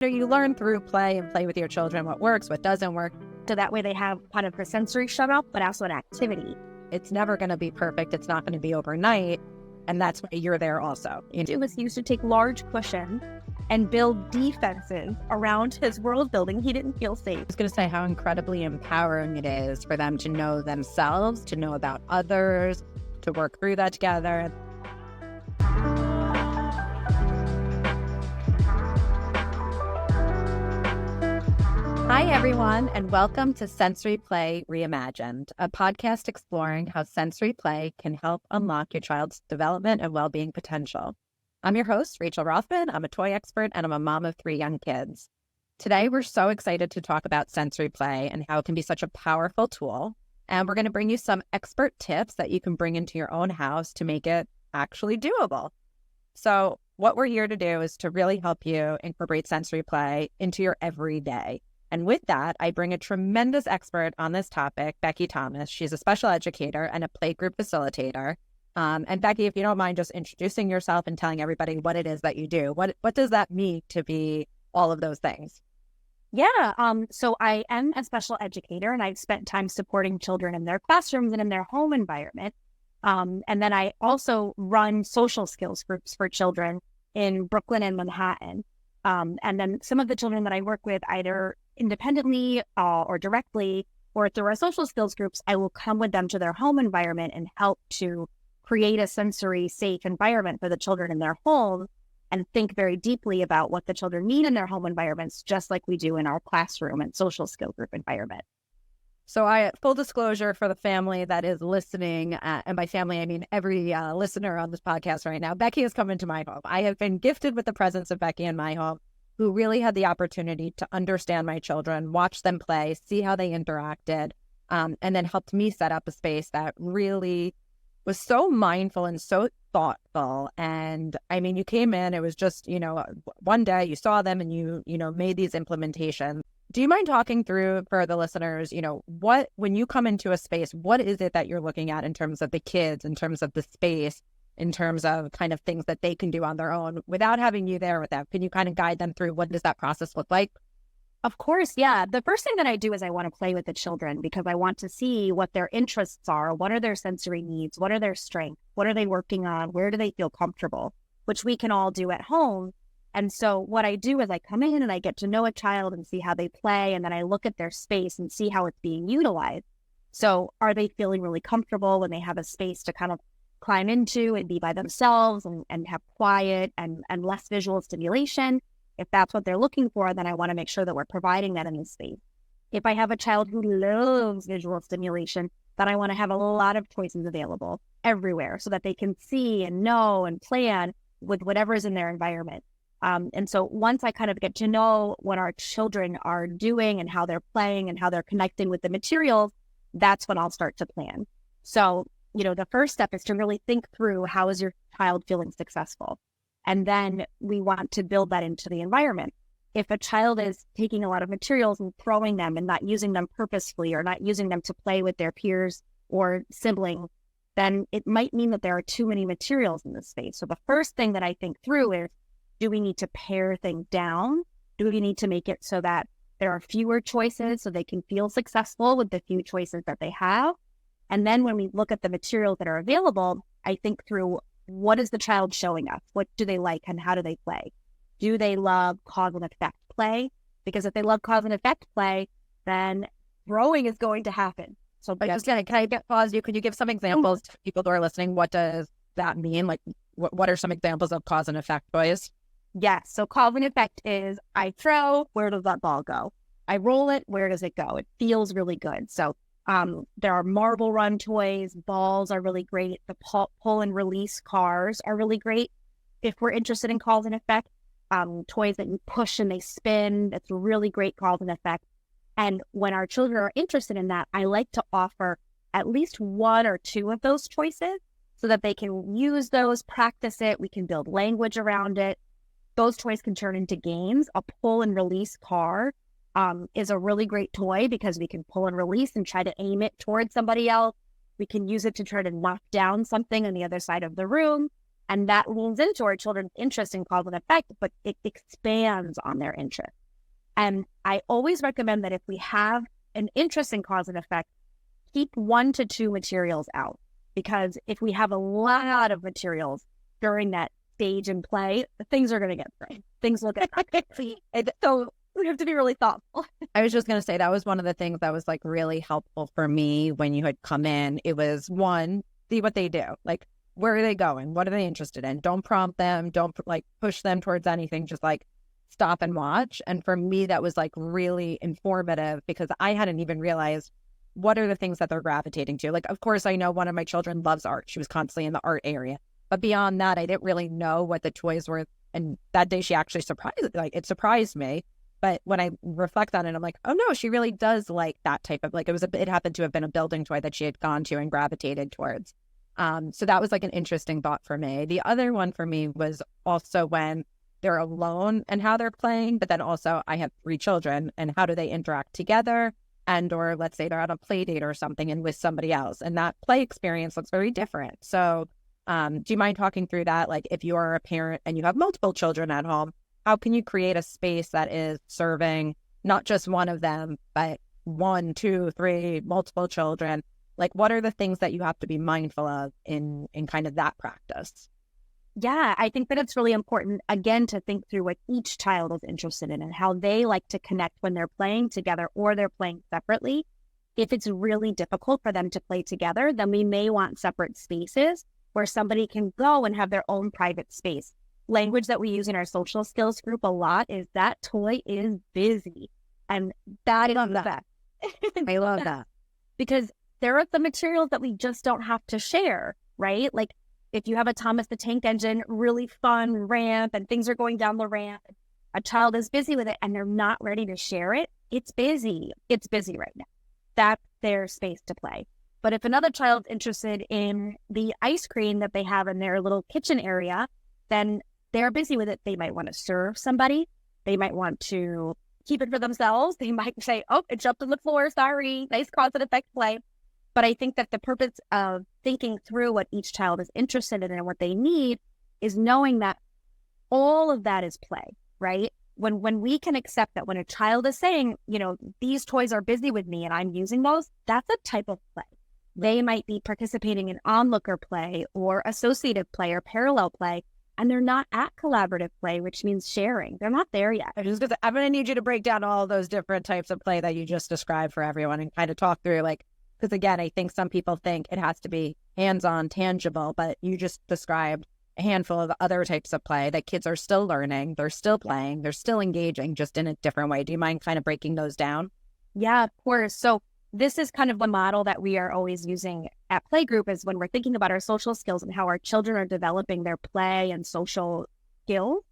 So you learn through play and play with your children what works, what doesn't work. So that way they have kind of the sensory shut off, but also an activity. It's never going to be perfect. It's not going to be overnight. And that's why you're there also. It was used to take large cushions and build defenses around his world building. He didn't feel safe. I was going to say how incredibly empowering it is for them to know themselves, to know about others, to work through that together. Hi, everyone, and welcome to Sensory Play Reimagined, a podcast exploring how sensory play can help unlock your child's development and well-being potential. I'm your host, Rachel Rothman. I'm a toy expert, and I'm a mom of 3 young kids. Today, we're so excited to talk about sensory play and how it can be such a powerful tool. And we're going to bring you some expert tips that you can bring into your own house to make it actually doable. So what we're here to do is to really help you incorporate sensory play into your everyday. And with that, I bring a tremendous expert on this topic, Becky Thomas. She's a special educator and a playgroup facilitator. And Becky, if you don't mind just introducing yourself and telling everybody what it is that you do, what does that mean to be all of those things? Yeah, so I am a special educator, and I've spent time supporting children in their classrooms and in their home environment. And then I also run social skills groups for children in Brooklyn and Manhattan. And then some of the children that I work with, either independently or directly, or through our social skills groups, I will come with them to their home environment and help to create a sensory safe environment for the children in their home and think very deeply about what the children need in their home environments, just like we do in our classroom and social skill group environment. So full disclosure for the family that is listening, and by family, I mean every listener on this podcast right now, Becky has come into my home. I have been gifted with the presence of Becky in my home, who really had the opportunity to understand my children, watch them play, see how they interacted, and then helped me set up a space that really was so mindful and so thoughtful. And I mean, you came in, it was just, one day you saw them and you made these implementations. Do you mind talking through for the listeners, when you come into a space, what is it that you're looking at in terms of the kids, in terms of the space, in terms of kind of things that they can do on their own without having you there with them? Can you kind of guide them through what does that process look like? Of course, yeah. The first thing that I do is I want to play with the children because I want to see what their interests are. What are their sensory needs? What are their strengths? What are they working on? Where do they feel comfortable? Which we can all do at home. And so what I do is I come in and I get to know a child and see how they play. And then I look at their space and see how it's being utilized. So are they feeling really comfortable when they have a space to kind of climb into and be by themselves and have quiet and less visual stimulation? If that's what they're looking for, then I want to make sure that we're providing that in the space. If I have a child who loves visual stimulation, then I want to have a lot of choices available everywhere so that they can see and know and plan with whatever is in their environment. And so once I kind of get to know what our children are doing and how they're playing and how they're connecting with the materials, that's when I'll start to plan. So, the first step is to really think through, how is your child feeling successful? And then we want to build that into the environment. If a child is taking a lot of materials and throwing them and not using them purposefully or not using them to play with their peers or siblings, then it might mean that there are too many materials in the space. So the first thing that I think through is, do we need to pare things down? Do we need to make it so that there are fewer choices so they can feel successful with the few choices that they have? And then when we look at the materials that are available, I think through, what is the child showing us? What do they like and how do they play? Do they love cause and effect play? Because if they love cause and effect play, then growing is going to happen. So can I pause you? Could you give some examples to people who are listening? What does that mean? Like, what are some examples of cause and effect toys? Yes. So cause and effect is, I throw, where does that ball go? I roll it, where does it go? It feels really good. So there are marble run toys. Balls are really great. The pull and release cars are really great. If we're interested in cause and effect, toys that you push and they spin, that's a really great cause and effect. And when our children are interested in that, I like to offer at least 1 or 2 of those choices so that they can use those, practice it. We can build language around it. Those toys can turn into games. A pull and release car is a really great toy because we can pull and release and try to aim it towards somebody else. We can use it to try to knock down something on the other side of the room. And that leans into our children's interest in cause and effect, but it expands on their interest. And I always recommend that if we have an interest in cause and effect, keep 1 to 2 materials out. Because if we have a lot of materials during that stage in play, things are going to get thrown. Things will get so we have to be really thoughtful. I was just going to say that was one of the things that was like really helpful for me when you had come in. It was, one, see what they do. Like, where are they going? What are they interested in? Don't prompt them. Don't like push them towards anything. Just like stop and watch. And for me, that was like really informative because I hadn't even realized what are the things that they're gravitating to. Like, of course, I know one of my children loves art. She was constantly in the art area. But beyond that, I didn't really know what the toys were. And that day she actually surprised me. But when I reflect on it, I'm like, oh no, she really does like that type of, like, it happened to have been a building toy that she had gone to and gravitated towards. So that was like an interesting thought for me. The other one for me was also when they're alone and how they're playing, but then also I have 3 children and how do they interact together, and or let's say they're at a play date or something and with somebody else, and that play experience looks very different. So do you mind talking through that? Like, if you are a parent and you have multiple children at home, how can you create a space that is serving not just one of them, but 1, 2, 3, multiple children? Like, what are the things that you have to be mindful of in kind of that practice? Yeah, I think that it's really important, again, to think through what each child is interested in and how they like to connect when they're playing together or they're playing separately. If it's really difficult for them to play together, then we may want separate spaces where somebody can go and have their own private space. Language that we use in our social skills group a lot is that toy is busy. And that is the best. I love that. Because there are some materials that we just don't have to share, right? Like, if you have a Thomas the Tank Engine, really fun ramp and things are going down the ramp, a child is busy with it and they're not ready to share it, it's busy. It's busy right now. That's their space to play. But if another child's interested in the ice cream that they have in their little kitchen area, then they're busy with it. They might want to serve somebody. They might want to keep it for themselves. They might say, oh, it jumped on the floor. Sorry. Nice cause and effect play. But I think that the purpose of thinking through what each child is interested in and what they need is knowing that all of that is play, right? When we can accept that when a child is saying, these toys are busy with me and I'm using those, that's a type of play. They might be participating in onlooker play or associative play or parallel play, and they're not at collaborative play, which means sharing. They're not there yet. I'm going to need you to break down all those different types of play that you just described for everyone and kind of talk through, like, because again, I think some people think it has to be hands-on, tangible, but you just described a handful of other types of play that kids are still learning, they're still playing, they're still engaging, just in a different way. Do you mind kind of breaking those down? Yeah, of course. So this is kind of the model that we are always using at Playgroup, is when we're thinking about our social skills and how our children are developing their play and social skills,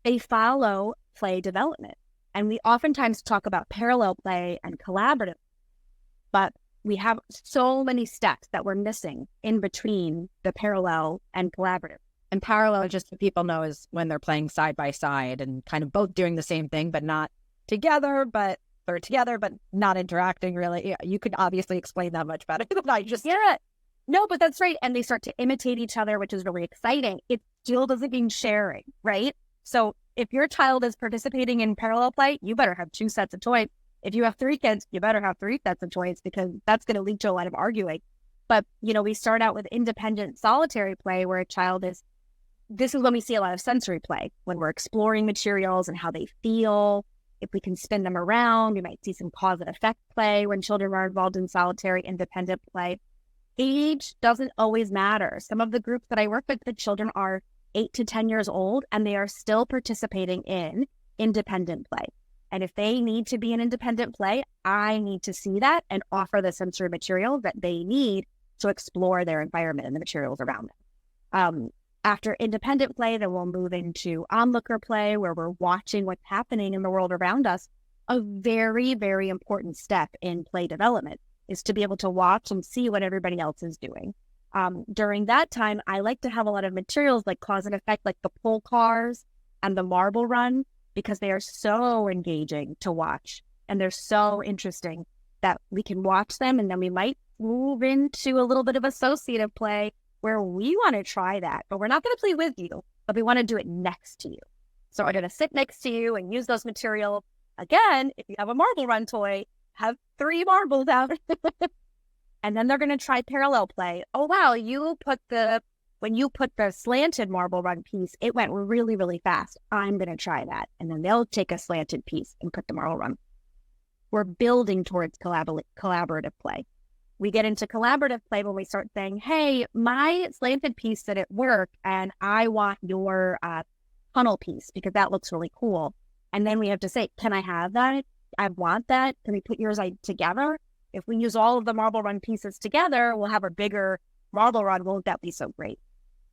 they follow play development. And we oftentimes talk about parallel play and collaborative, but we have so many steps that we're missing in between the parallel and collaborative. And parallel, just so people know, is when they're playing side by side and kind of both doing the same thing, but not together, but they're together, but not interacting really. Yeah, you could obviously explain that much better than I just. Yeah, no, but that's right. And they start to imitate each other, which is really exciting. It still doesn't mean sharing, right? So if your child is participating in parallel play, you better have 2 sets of toys. If you have 3 kids, you better have 3 sets of toys, because that's going to lead to a lot of arguing. But, we start out with independent solitary play where a child this is when we see a lot of sensory play, when we're exploring materials and how they feel. If we can spin them around, we might see some cause and effect play when children are involved in solitary independent play. Age doesn't always matter. Some of the groups that I work with, the children are 8 to 10 years old and they are still participating in independent play. And if they need to be in independent play, I need to see that and offer the sensory material that they need to explore their environment and the materials around them. After independent play, then we'll move into onlooker play, where we're watching what's happening in the world around us. A very, very important step in play development is to be able to watch and see what everybody else is doing. During that time, I like to have a lot of materials like cause and effect, like the pull cars and the marble run, because they are so engaging to watch and they're so interesting that we can watch them, and then we might move into a little bit of associative play where we want to try that, but we're not going to play with you, but we want to do it next to you. So we're going to sit next to you and use those materials. Again, if you have a marble run toy, have 3 marbles out. And then they're going to try parallel play. Oh, wow, when you put the slanted marble run piece, it went really, really fast. I'm going to try that. And then they'll take a slanted piece and put the marble run. We're building towards collaborative play. We get into collaborative play when we start saying, hey, my slanted piece didn't work, and I want your tunnel piece because that looks really cool. And then we have to say, can I have that? I want that. Can we put yours together? If we use all of the marble run pieces together, we'll have a bigger marble run. Won't that be so great?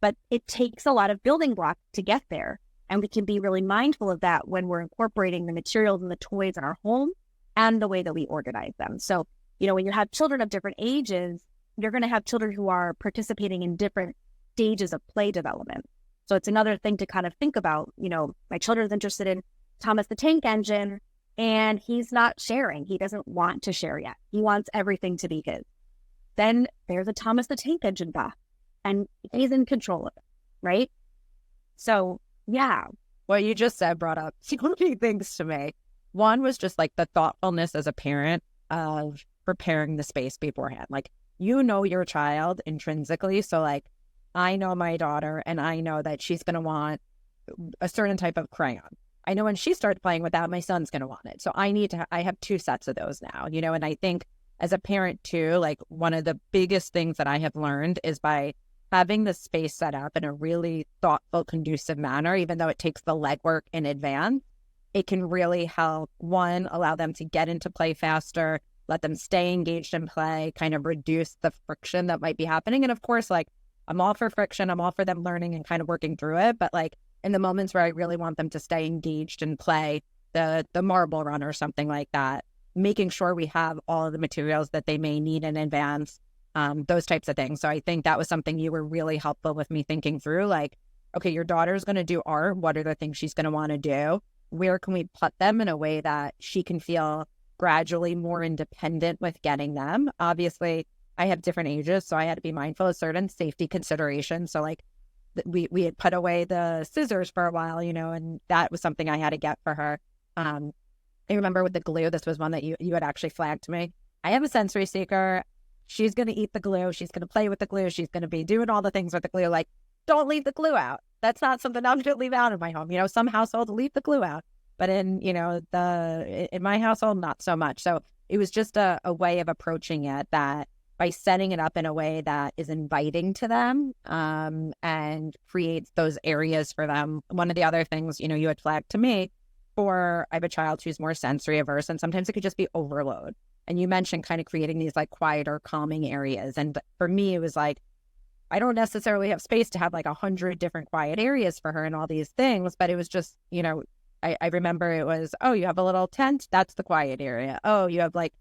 But it takes a lot of building blocks to get there. And we can be really mindful of that when we're incorporating the materials and the toys in our home and the way that we organize them. So, when you have children of different ages, you're going to have children who are participating in different stages of play development. So it's another thing to kind of think about. My children's interested in Thomas the Tank Engine, and he's not sharing. He doesn't want to share yet. He wants everything to be his. Then there's a Thomas the Tank Engine box, and he's in control of it, right? So, yeah. What you just said brought up so many things to me. One was just like the thoughtfulness as a parent of preparing the space beforehand. Like, your child intrinsically. So like, I know my daughter, and I know that she's going to want a certain type of crayon. I know when she starts playing with that, my son's going to want it. So I have 2 sets of those now, and I think as a parent too, like one of the biggest things that I have learned is by having the space set up in a really thoughtful, conducive manner, even though it takes the legwork in advance, it can really help, one, allow them to get into play faster, let them stay engaged in play, kind of reduce the friction that might be happening. And of course, like, I'm all for friction. I'm all for them learning and kind of working through it. But like in the moments where I really want them to stay engaged and play the marble run or something like that, making sure we have all of the materials that they may need in advance, those types of things. So I think that was something you were really helpful with me thinking through, like, okay, your daughter's going to do art. What are the things she's going to want to do? Where can we put them in a way that she can feel gradually more independent with getting them? Obviously, I have different ages, so I had to be mindful of certain safety considerations. So like we had put away the scissors for a while, and that was something I had to get for her. I remember with the glue, this was one that you had actually flagged to me. I have a sensory seeker. She's going to eat the glue. She's going to play with the glue. She's going to be doing all the things with the glue. Like, don't leave the glue out. That's not something I'm going to leave out in my home. Some households leave the glue out, but in my household, not so much. So it was just a way of approaching it that by setting it up in a way that is inviting to them, and creates those areas for them. One of the other things, you had flagged to me I have a child who's more sensory averse, and sometimes it could just be overload. And you mentioned kind of creating these like quieter, calming areas. And for me, it was like, I don't necessarily have space to have like 100 different quiet areas for her and all these things, but it was just, I remember it was, oh, you have a little tent, that's the quiet area. Oh, you have like,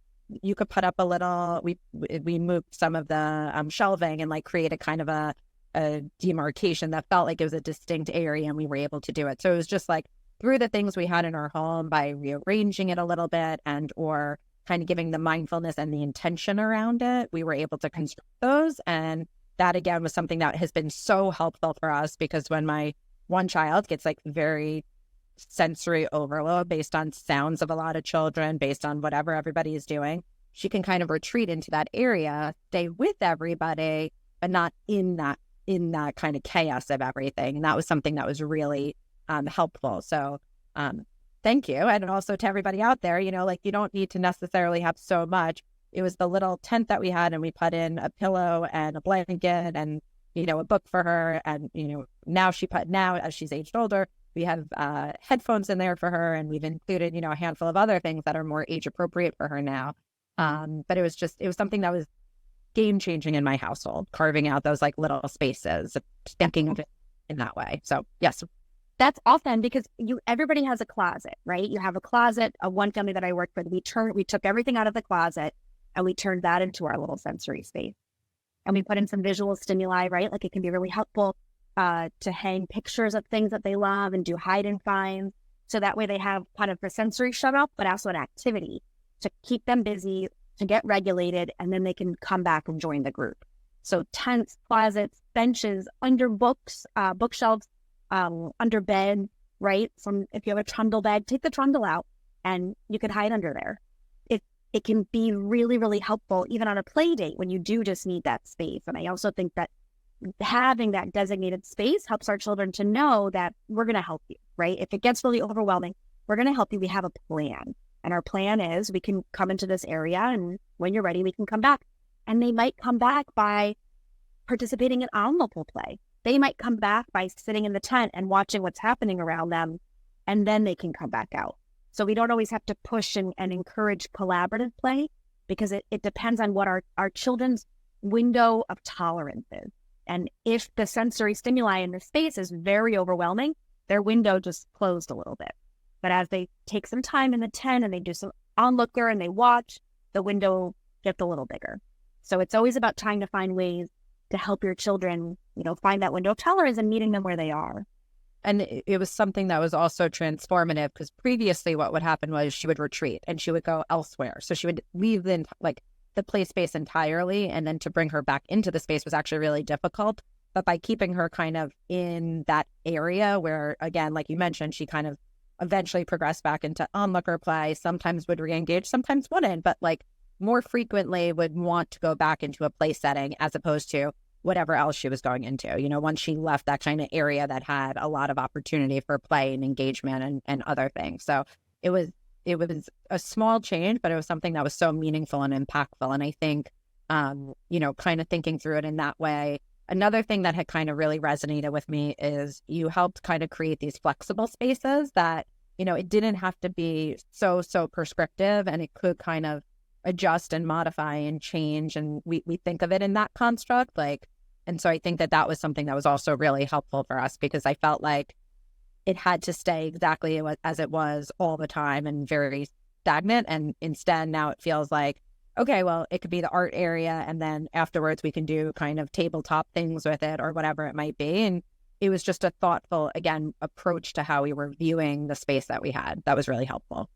you could put up a little, we moved some of the shelving and like create a kind of a demarcation that felt like it was a distinct area, and we were able to do it. So it was just like through the things we had in our home, by rearranging it a little bit and or kind of giving the mindfulness and the intention around it, we were able to construct those. And that again was something that has been so helpful for us, because when my one child gets like very sensory overload based on sounds of a lot of children, based on whatever everybody is doing, she can kind of retreat into that area, stay with everybody, but not in that kind of chaos of everything. And that was something that was really helpful. So thank you. And also to everybody out there, like, you don't need to necessarily have so much. It was the little tent that we had, and we put in a pillow and a blanket and, a book for her. And, now as she's aged older, we have headphones in there for her, and we've included, a handful of other things that are more age appropriate for her now. But it was something that was game changing in my household, carving out those like little spaces, thinking of it in that way. So yes. That's awesome, because everybody has a closet, right? You have a closet. One family that I worked with, we took everything out of the closet and we turned that into our little sensory space. And we put in some visual stimuli, right? Like, it can be really helpful to hang pictures of things that they love and do hide and find. So that way they have kind of a sensory shut up, but also an activity to keep them busy, to get regulated, and then they can come back and join the group. So tents, closets, benches, under books, bookshelves, under bed, right? If you have a trundle bed, take the trundle out and you can hide under there. It can be really, really helpful even on a play date when you do just need that space. And I also think that having that designated space helps our children to know that we're going to help you, right? If it gets really overwhelming, we're going to help you. We have a plan. And our plan is we can come into this area and when you're ready, we can come back. And they might come back by participating in on-local play. They might come back by sitting in the tent and watching what's happening around them, and then they can come back out. So we don't always have to push and encourage collaborative play because it depends on what our children's window of tolerance is. And if the sensory stimuli in the space is very overwhelming, their window just closed a little bit. But as they take some time in the tent and they do some onlooker and they watch, the window gets a little bigger. So it's always about trying to find ways to help your children, find that window of tolerance and meeting them where they are. And it was something that was also transformative because previously what would happen was she would retreat and she would go elsewhere. So she would leave the play space entirely. And then to bring her back into the space was actually really difficult. But by keeping her kind of in that area where, again, like you mentioned, she kind of eventually progressed back into onlooker play, sometimes would re-engage, sometimes wouldn't, but more frequently would want to go back into a play setting as opposed to whatever else she was going into, once she left that kind of area that had a lot of opportunity for play and engagement and other things. So it was a small change, but it was something that was so meaningful and impactful. And I think, kind of thinking through it in that way, another thing that had kind of really resonated with me is you helped kind of create these flexible spaces that, it didn't have to be so prescriptive and it could kind of adjust and modify and change. And we think of it in that construct, and so I think that was something that was also really helpful for us because I felt like it had to stay exactly as it was all the time and very stagnant. And instead now it feels like, okay, well, it could be the art area. And then afterwards we can do kind of tabletop things with it or whatever it might be. And it was just a thoughtful, again, approach to how we were viewing the space that we had. That was really helpful.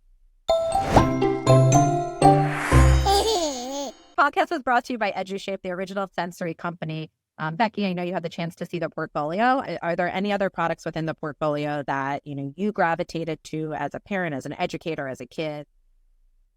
Podcast was brought to you by Edushape, the original sensory company. Becky, I know you had the chance to see the portfolio. Are there any other products within the portfolio that, you gravitated to as a parent, as an educator, as a kid?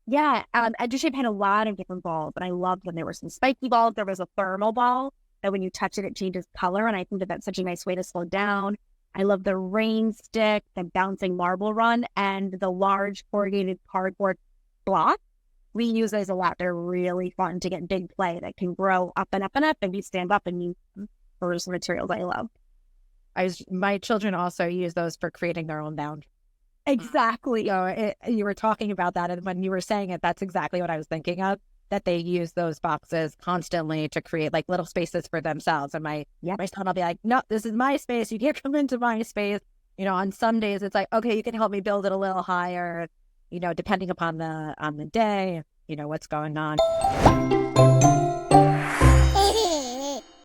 Yeah, Edushape had a lot of different balls, and I loved them. There were some spiky balls. There was a thermal ball that when you touch it, it changes color, and I think that that's such a nice way to slow down. I love the rain stick, the bouncing marble run, and the large corrugated cardboard block. We use those a lot. They're really fun to get big play that can grow up and up and up, and you stand up and use them for some materials I love. My children also use those for creating their own boundaries. Exactly. You were talking about that, and when you were saying it, that's exactly what I was thinking of, that they use those boxes constantly to create little spaces for themselves. And my son will be like, no, this is my space. You can't come into my space. On some days it's like, okay, you can help me build it a little higher, depending upon the day, what's going on.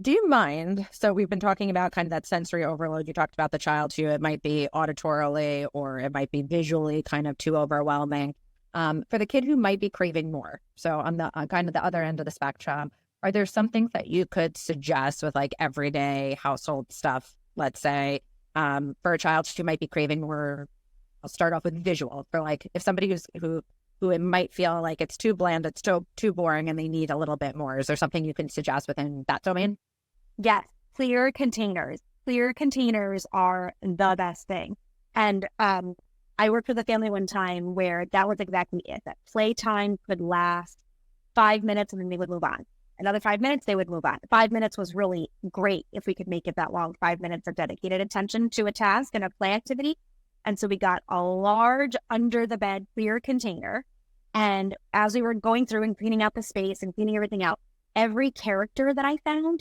Do you mind? So we've been talking about kind of that sensory overload. You talked about the child too. It might be auditorily or it might be visually kind of too overwhelming. For the kid who might be craving more. So on the kind of the other end of the spectrum, are there some things that you could suggest with everyday household stuff, let's say, for a child who might be craving more? I'll start off with visual for if somebody who it might feel like it's too bland, it's too boring and they need a little bit more. Is there something you can suggest within that domain? Yes. Clear containers. Clear containers are the best thing. And I worked with a family one time where that was exactly it. That playtime could last 5 minutes and then they would move on. Another 5 minutes, they would move on. 5 minutes was really great if we could make it that long, 5 minutes of dedicated attention to a task and a play activity. And so we got a large under the bed clear container. And as we were going through and cleaning out the space and cleaning everything out, every character that I found,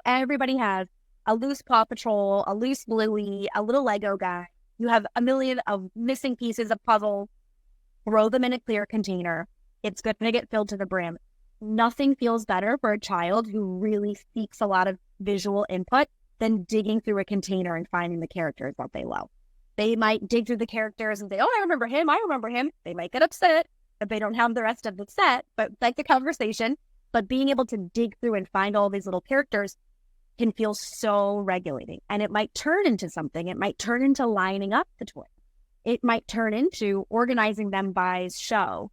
everybody has a loose Paw Patrol, a loose Bluey, a little Lego guy. You have a million of missing pieces of puzzle. Throw them in a clear container. It's going to get filled to the brim. Nothing feels better for a child who really seeks a lot of visual input than digging through a container and finding the characters that they love. They might dig through the characters and say, oh, I remember him. They might get upset if they don't have the rest of the set, but like the conversation. But being able to dig through and find all these little characters can feel so regulating. And it might turn into something. It might turn into lining up the toys. It might turn into organizing them by show.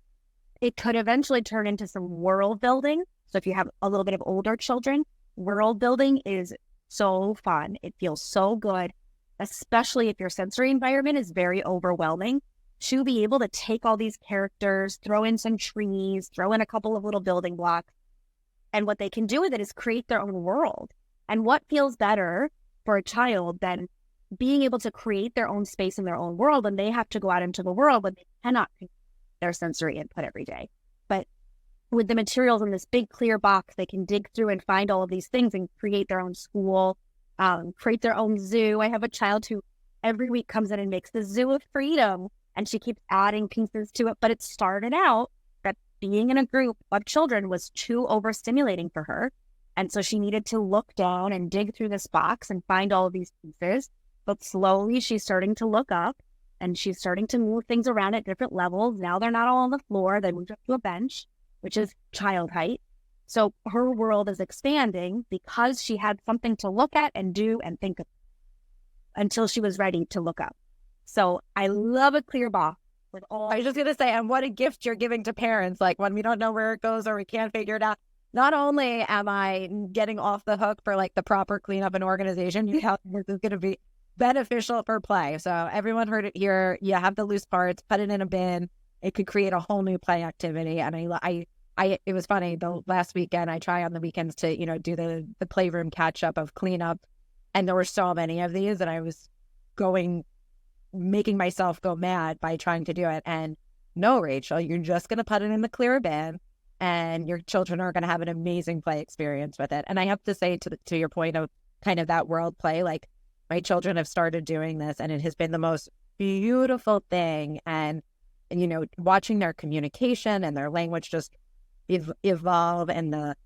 It could eventually turn into some world building. So if you have a little bit of older children, world building is so fun. It feels so good, especially if your sensory environment is very overwhelming, to be able to take all these characters, throw in some trees, throw in a couple of little building blocks. And what they can do with it is create their own world. And what feels better for a child than being able to create their own space in their own world, and they have to go out into the world when they cannot their sensory input every day. But with the materials in this big clear box, they can dig through and find all of these things and create their own school, create their own zoo. I have a child who every week comes in and makes the Zoo of Freedom, and she keeps adding pieces to it. But it started out that being in a group of children was too overstimulating for her. And so she needed to look down and dig through this box and find all of these pieces. But slowly she's starting to look up and she's starting to move things around at different levels. Now they're not all on the floor. They moved up to a bench, which is child height. So her world is expanding because she had something to look at and do and think of until she was ready to look up. So I love a clear box with all. I was just going to say, and what a gift you're giving to parents. Like when we don't know where it goes or we can't figure it out. Not only am I getting off the hook for like the proper cleanup and organization, this is going to be beneficial for play. So everyone heard it here. You have the loose parts, put it in a bin. It could create a whole new play activity. And it was funny. The last weekend, I try on the weekends to, do the playroom catch up of cleanup. And there were so many of these and I was making myself go mad by trying to do it. And no, Rachel, you're just going to put it in the clear bin. And your children are going to have an amazing play experience with it. And I have to say to your point of kind of that world play, like my children have started doing this and it has been the most beautiful thing. And watching their communication and their language just evolve and the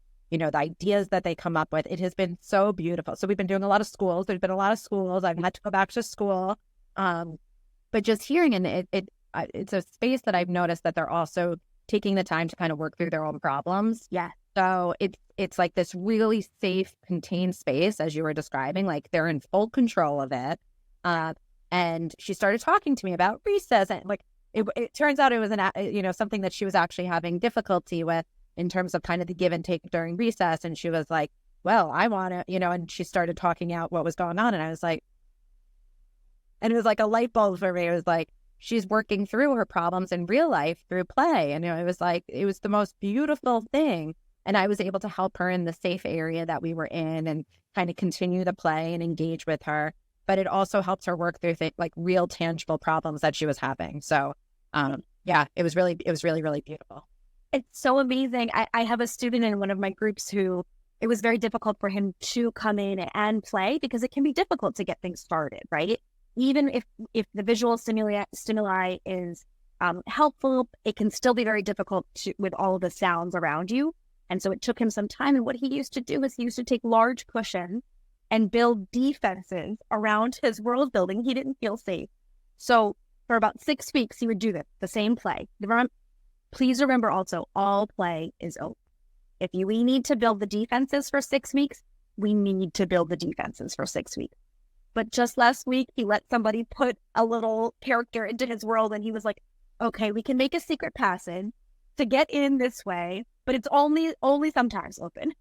ideas that they come up with, it has been so beautiful. So we've been doing a lot of schools. There's been a lot of schools. I've had to go back to school. But just hearing it's a space that I've noticed that they're also taking the time to kind of work through their own problems. Yeah. So it's like this really safe, contained space, as you were describing, like they're in full control of it. And she started talking to me about recess, and like it turns out it was something that she was actually having difficulty with in terms of kind of the give and take during recess. And she was like, well, I want to, and she started talking out what was going on. And I was like, and it was like a light bulb for me. It was like, she's working through her problems in real life through play. And it was like, it was the most beautiful thing. And I was able to help her in the safe area that we were in and kind of continue to play and engage with her. But it also helps her work through like real tangible problems that she was having. So it was really, really beautiful. It's so amazing. I have a student in one of my groups who it was very difficult for him to come in and play because it can be difficult to get things started, right? Even if the visual stimuli is helpful, it can still be very difficult with all of the sounds around you. And so it took him some time. And what he used to do is he used to take large cushions and build defenses around his world building. He didn't feel safe. So for about 6 weeks, he would do the same play. Please remember also, all play is open. If we need to build the defenses for 6 weeks, we need to build the defenses for 6 weeks. But just last week, he let somebody put a little character into his world and he was like, okay, we can make a secret passage to get in this way, but it's only sometimes open.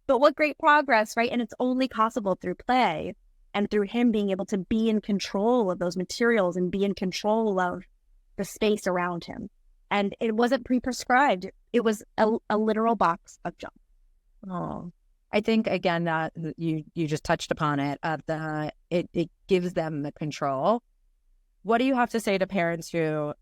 But what great progress, right? And it's only possible through play and through him being able to be in control of those materials and be in control of the space around him. And it wasn't pre-prescribed. It was a literal box of junk. Oh, I think, again, that you just touched upon it. It gives them the control. What do you have to say to parents who,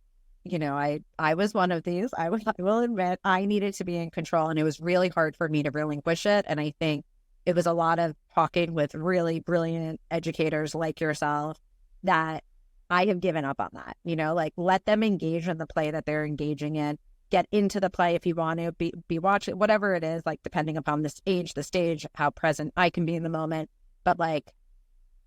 I was one of these. I will admit I needed to be in control, and it was really hard for me to relinquish it. And I think it was a lot of talking with really brilliant educators like yourself that I have given up on that. Like let them engage in the play that they're engaging in. Get into the play if you want to be watching, whatever it is, like depending upon the stage, how present I can be in the moment. But like,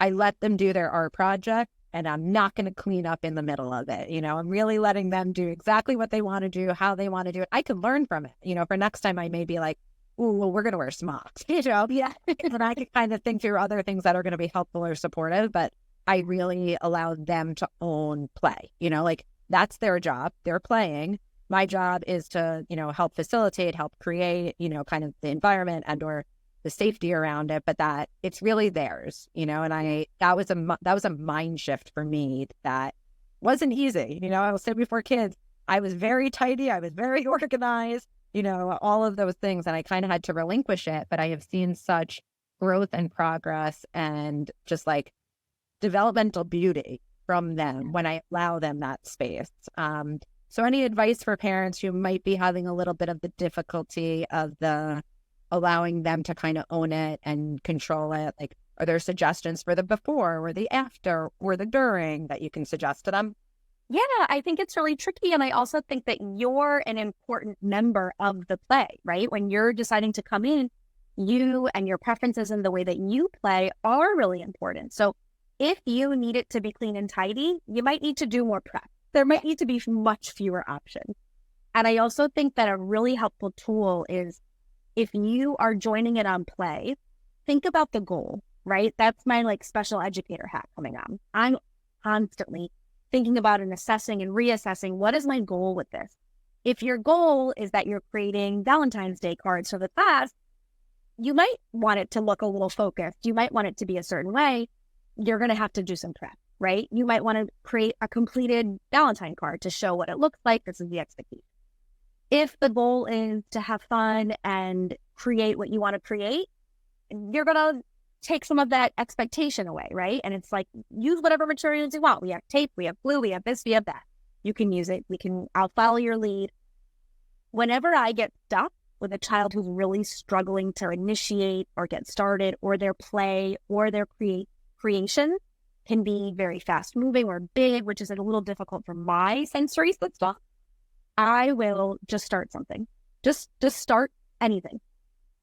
I let them do their art project and I'm not going to clean up in the middle of it. I'm really letting them do exactly what they want to do, how they want to do it. I can learn from it. For next time I may be like, oh, well, we're going to wear smocks, Yeah. and I can kind of think through other things that are going to be helpful or supportive, but I really allow them to own play, like that's their job. They're playing. My job is to, help facilitate, help create, kind of the environment and or the safety around it, but that it's really theirs, and that was a mind shift for me that wasn't easy. I will say before kids, I was very tidy. I was very organized, all of those things. And I kind of had to relinquish it, but I have seen such growth and progress and just like developmental beauty from them when I allow them that space. So any advice for parents who might be having a little bit of the difficulty of the allowing them to kind of own it and control it? Like, are there suggestions for the before or the after or the during that you can suggest to them? Yeah, I think it's really tricky. And I also think that you're an important member of the play, right? When you're deciding to come in, you and your preferences and the way that you play are really important. So if you need it to be clean and tidy, you might need to do more prep. There might need to be much fewer options. And I also think that a really helpful tool is if you are joining it on play, think about the goal, right? That's my like special educator hat coming on. I'm constantly thinking about and assessing and reassessing, what is my goal with this? If your goal is that you're creating Valentine's Day cards for the class, you might want it to look a little focused. You might want it to be a certain way. You're going to have to do some prep, right? You might want to create a completed Valentine card to show what it looks like. This is the expectation. If the goal is to have fun and create what you want to create, you're going to take some of that expectation away, right? And it's like, use whatever materials you want. We have tape, we have glue, we have this, we have that. You can use it. I'll follow your lead. Whenever I get stuck with a child who's really struggling to initiate or get started, or their play or their creation can be very fast moving or big, which is a little difficult for my sensory system, I will just start something. Just start anything.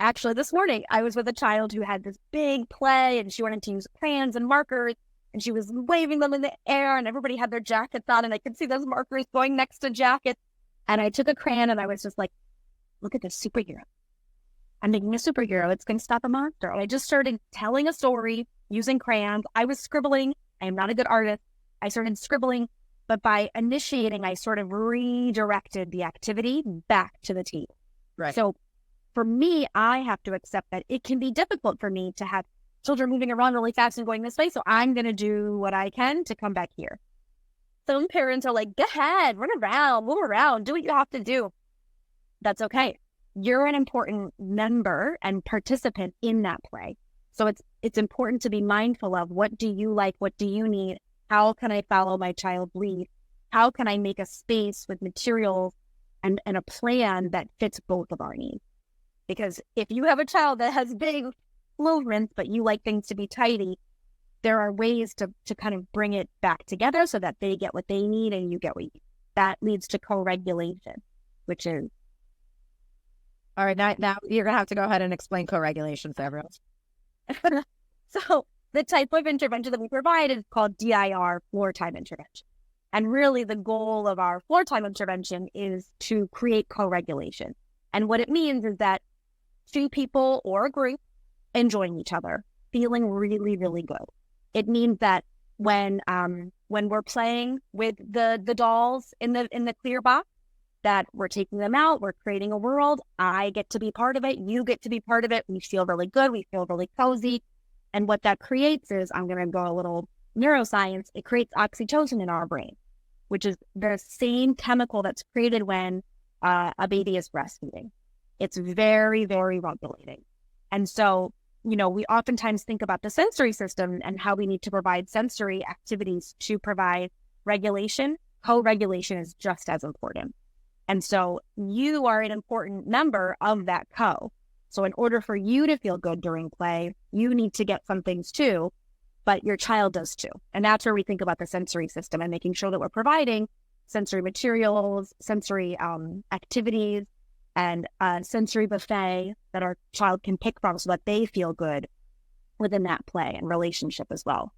Actually, this morning, I was with a child who had this big play and she wanted to use crayons and markers and she was waving them in the air and everybody had their jackets on and I could see those markers going next to jackets. And I took a crayon and I was just like, look at this superhero. I'm making a superhero. It's going to stop a monster. And I just started telling a story using crayons. I was scribbling. I am not a good artist. I started scribbling. But by initiating, I sort of redirected the activity back to the team. Right. So for me, I have to accept that it can be difficult for me to have children moving around really fast and going this way. So I'm going to do what I can to come back here. Some parents are like, go ahead, run around, move around, do what you have to do. That's okay. You're an important member and participant in that play. So it's important to be mindful of, what do you like? What do you need? How can I follow my child's lead? How can I make a space with materials and a plan that fits both of our needs? Because if you have a child that has big movements, but you like things to be tidy, there are ways to kind of bring it back together so that they get what they need and you get what you need. That leads to co-regulation, which is... All right, now you're going to have to go ahead and explain co-regulation to everyone. So the type of intervention that we provide is called DIR, floor time intervention. And really the goal of our floor time intervention is to create co-regulation. And what it means is that two people or a group enjoying each other, feeling really, really good. It means that when we're playing with the dolls in the clear box, that we're taking them out, we're creating a world. I get to be part of it. You get to be part of it. We feel really good. We feel really cozy. And what that creates is, I'm going to go a little neuroscience. It creates oxytocin in our brain, which is the same chemical that's created when a baby is breastfeeding. It's very, very regulating. And so, we oftentimes think about the sensory system and how we need to provide sensory activities to provide regulation. Co-regulation is just as important. And so you are an important member of that co. So in order for you to feel good during play, you need to get some things too, but your child does too. And that's where we think about the sensory system and making sure that we're providing sensory materials, sensory activities, and sensory buffet that our child can pick from so that they feel good within that play and relationship as well.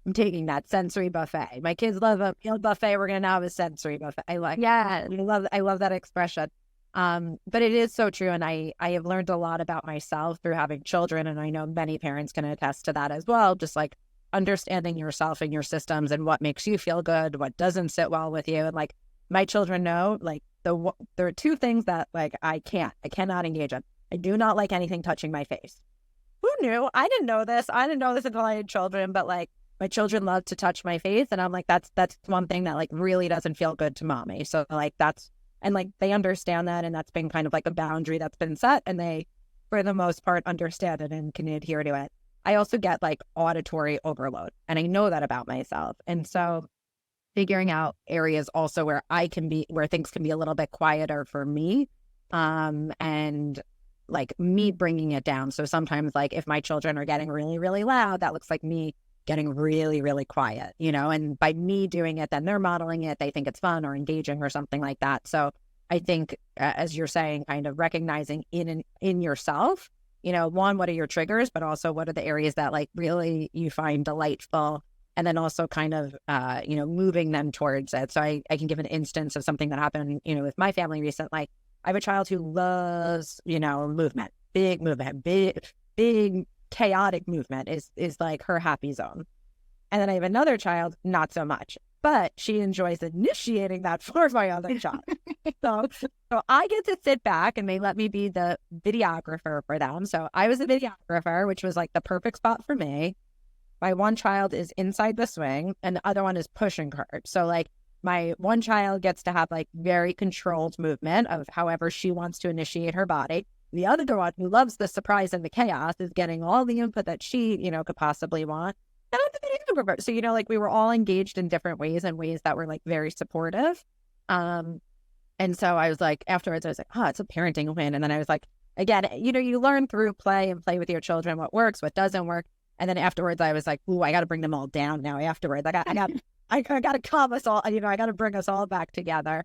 I'm taking that sensory buffet. My kids love a meal buffet. We're going to now have a sensory buffet. I love that expression. But it is so true. And I have learned a lot about myself through having children. And I know many parents can attest to that as well. Just like understanding yourself and your systems and what makes you feel good, what doesn't sit well with you. And like my children know, like there are two things that like I cannot engage in. I do not like anything touching my face. Who knew? I didn't know this. I didn't know this until I had children, but like my children love to touch my face. And I'm like, that's one thing that like really doesn't feel good to mommy. So like and like they understand that. And that's been kind of like a boundary that's been set. And they, for the most part, understand it and can adhere to it. I also get like auditory overload. And I know that about myself. And so figuring out areas also where where things can be a little bit quieter for me. And like me bringing it down. So sometimes like if my children are getting really, really loud, that looks like me getting really, really quiet, and by me doing it, then they're modeling it. They think it's fun or engaging or something like that. So I think, as you're saying, kind of recognizing in yourself, one, what are your triggers, but also what are the areas that like really you find delightful, and then also kind of, moving them towards it. So I can give an instance of something that happened, with my family recently. I have a child who loves, movement, big chaotic movement is like her happy zone. And then I have another child, not so much, but she enjoys initiating that for my other child. So I get to sit back and they let me be the videographer for them. So I was a videographer, which was like the perfect spot for me. My one child is inside the swing and the other one is pushing her. So like my one child gets to have like very controlled movement of however she wants to initiate her body. The other one who loves the surprise and the chaos is getting all the input that she, could possibly want. And I'm the videographer. So, like we were all engaged in different ways and ways that were like very supportive. And so I was like, afterwards, I was like, it's a parenting win. And then I was like, again, you learn through play and play with your children, what works, what doesn't work. And then afterwards, I was like, ooh, I got to bring them all down now afterwards. I got to calm us all, I got to bring us all back together.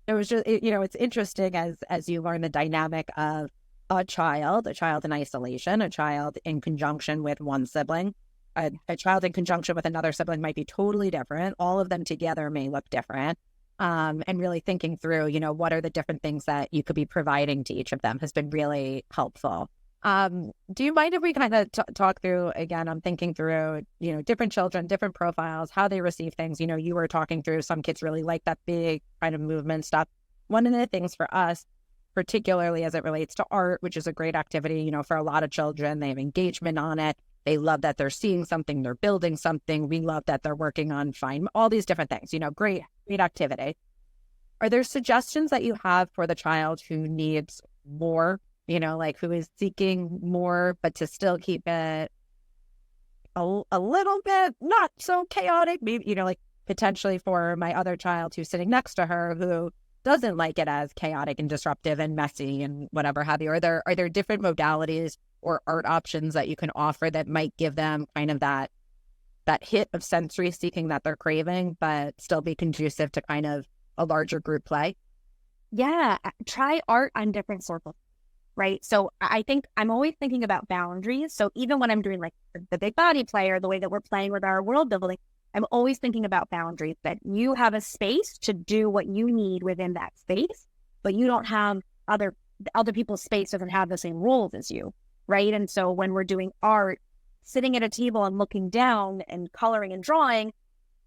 It was just, it's interesting as you learn the dynamic of a child in isolation, a child in conjunction with one sibling, a child in conjunction with another sibling might be totally different. All of them together may look different. And really thinking through, what are the different things that you could be providing to each of them has been really helpful. Do you mind if we kind of talk through, again, I'm thinking through, different children, different profiles, how they receive things. You were talking through some kids really like that big kind of movement stuff. One of the things for us, particularly as it relates to art, which is a great activity, for a lot of children, they have engagement on it. They love that they're seeing something, they're building something. We love that they're working on all these different things, great activity. Are there suggestions that you have for the child who needs more? Like who is seeking more, but to still keep it a little bit not so chaotic, maybe, like potentially for my other child who's sitting next to her who doesn't like it as chaotic and disruptive and messy and whatever have you. Are there different modalities or art options that you can offer that might give them kind of that hit of sensory seeking that they're craving, but still be conducive to kind of a larger group play? Yeah, try art on different circles. Right. So I think I'm always thinking about boundaries. So even when I'm doing like the big body play or the way that we're playing with our world building, I'm always thinking about boundaries, that you have a space to do what you need within that space, but you don't have other people's space doesn't have the same rules as you. Right. And so when we're doing art, sitting at a table and looking down and coloring and drawing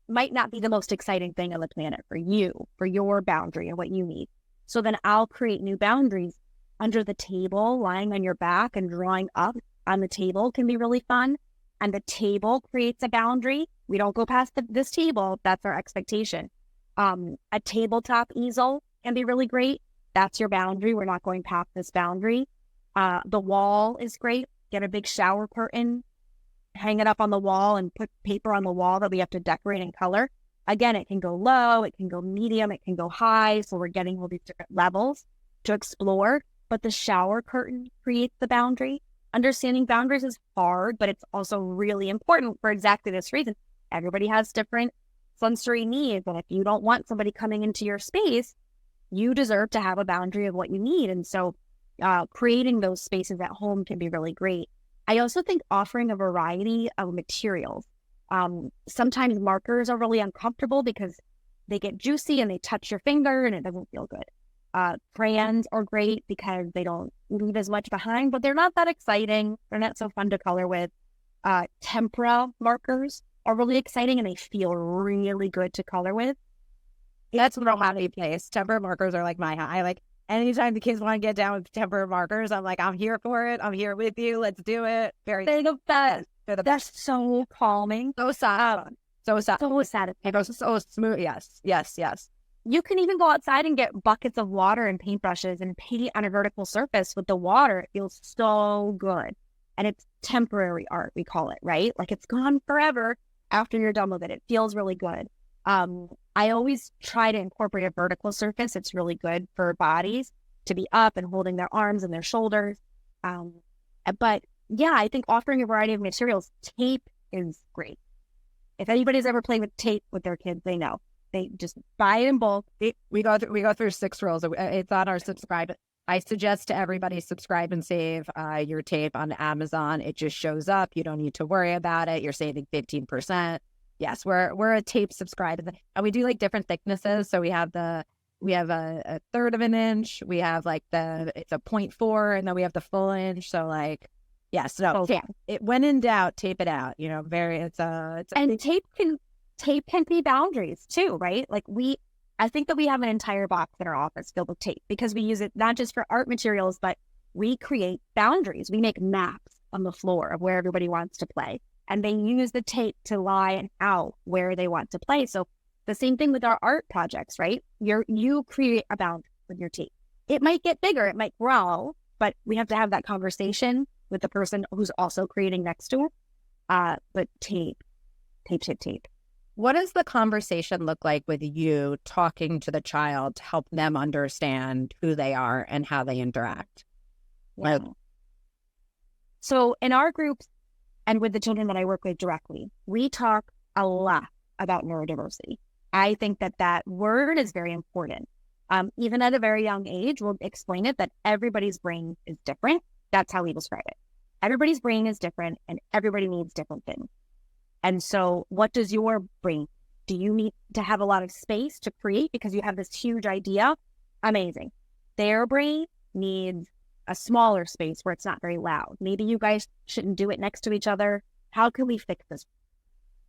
might not be the most exciting thing on the planet for you, for your boundary and what you need. So then I'll create new boundaries. Under the table, lying on your back and drawing up on the table can be really fun. And the table creates a boundary. We don't go past this table. That's our expectation. A tabletop easel can be really great. That's your boundary. We're not going past this boundary. The wall is great. Get a big shower curtain, hang it up on the wall and put paper on the wall that we have to decorate and color. Again, it can go low, it can go medium, it can go high. So we're getting all these different levels to explore. But the shower curtain creates the boundary. Understanding boundaries is hard, but it's also really important for exactly this reason. Everybody has different sensory needs. And if you don't want somebody coming into your space, you deserve to have a boundary of what you need. And so creating those spaces at home can be really great. I also think offering a variety of materials. Sometimes markers are really uncomfortable because they get juicy and they touch your finger and it doesn't feel good. Crayons are great because they don't leave as much behind, but they're not that exciting. They're not so fun to color with. Tempera markers are really exciting and they feel really good to color with. That's a happy place. Tempera markers are like my high. Like anytime the kids want to get down with tempera markers, I'm like, I'm here for it. I'm here with you. Let's do it. They're the best. That's so calming. So sad. So sad. So sad. It goes so smooth. Yes. You can even go outside and get buckets of water and paintbrushes and paint on a vertical surface with the water. It feels so good. And it's temporary art, we call it, right? Like it's gone forever after you're done with it. It feels really good. I always try to incorporate a vertical surface. It's really good for bodies to be up and holding their arms and their shoulders. But yeah, I think offering a variety of materials, tape is great. If anybody's ever played with tape with their kids, they know. They just buy it in bulk. We go through 6 rules. It's on our subscribe. I suggest to everybody subscribe and save your tape on Amazon. It just shows up. You don't need to worry about it. You're saving 15%. Yes, we're a tape subscribe, and we do like different thicknesses. So we have a third of an inch. We have like it's a 0.4, and then we have the full inch. So like, yes, no, when in doubt, tape it out. You know, and tape can be boundaries too, right? Like I think that we have an entire box in our office filled with tape because we use it not just for art materials, but we create boundaries. We make maps on the floor of where everybody wants to play. And they use the tape to line out where they want to play. So the same thing with our art projects, right? You create a boundary with your tape. It might get bigger, it might grow, but we have to have that conversation with the person who's also creating next to it. But tape. What does the conversation look like with you talking to the child to help them understand who they are and how they interact? Yeah. So in our groups and with the children that I work with directly, we talk a lot about neurodiversity. I think that word is very important. Even at a very young age, we'll explain it that everybody's brain is different. That's how we describe it. Everybody's brain is different and everybody needs different things. And so what does your brain, do you need to have a lot of space to create because you have this huge idea? Amazing. Their brain needs a smaller space where it's not very loud. Maybe you guys shouldn't do it next to each other. How can we fix this?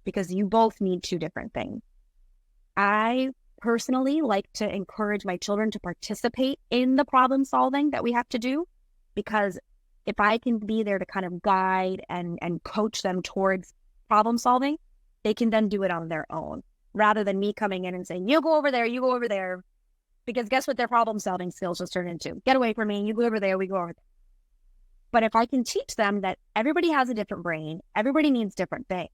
Because you both need 2 different things. I personally like to encourage my children to participate in the problem solving that we have to do, because if I can be there to kind of guide and coach them towards problem solving, they can then do it on their own rather than me coming in and saying, you go over there, because guess what their problem solving skills just turn into? Get away from me, you go over there, we go over there. But if I can teach them that everybody has a different brain, everybody needs different things,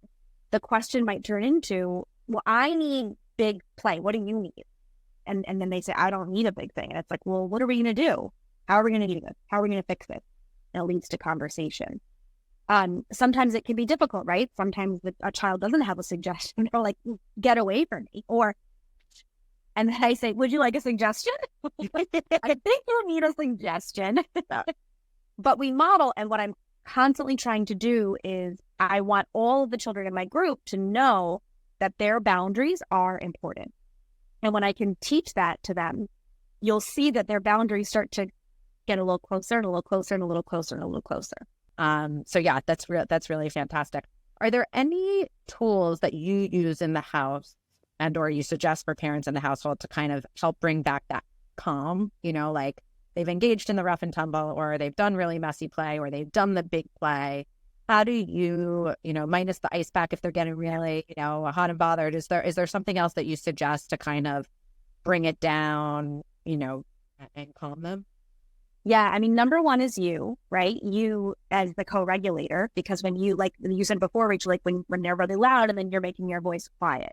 the question might turn into, well, I need big play. What do you need? And then they say, I don't need a big thing. And it's like, well, what are we going to do? How are we going to do this? How are we going to fix it? And it leads to conversation. Sometimes it can be difficult, right? Sometimes a child doesn't have a suggestion or like, get away from me. And then I say, would you like a suggestion? I think you need a suggestion. But we model, and what I'm constantly trying to do is I want all of the children in my group to know that their boundaries are important. And when I can teach that to them, you'll see that their boundaries start to get a little closer and a little closer and a little closer and a little closer. So yeah, that's really fantastic. Are there any tools that you use in the house and or you suggest for parents in the household to kind of help bring back that calm? You know, like they've engaged in the rough and tumble, or they've done really messy play, or they've done the big play. How do you, minus the ice pack if they're getting really, hot and bothered, is there something else that you suggest to kind of bring it down, and calm them? Yeah, I mean, number one is you, right? You as the co-regulator, because when you, like you said before, Rachel, like when they're really loud and then you're making your voice quiet,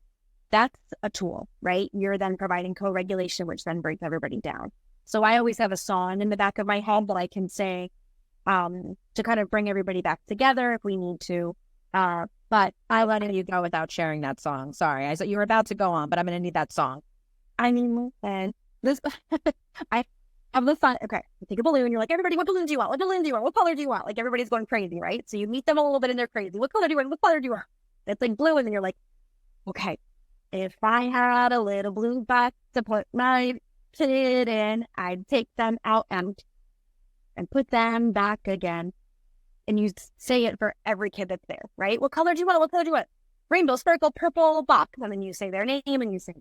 that's a tool, right? You're then providing co-regulation, which then brings everybody down. So I always have a song in the back of my head that I can say to kind of bring everybody back together if we need to. But I let you go without sharing that song. Sorry, I said you were about to go on, but I'm going to need that song. I mean, and this, I have the fun. Okay, you take a balloon. You're like, everybody, what balloon do you want? What balloon do you want? What color do you want? Like everybody's going crazy, right? So you meet them a little bit and they're crazy. What color do you want? What color do you want? It's like blue. And then you're like, okay, if I had a little blue box to put my kid in, I'd take them out and put them back again. And you say it for every kid that's there, right? What color do you want? What color do you want? Rainbow, sparkle, purple, box. And then you say their name and you sing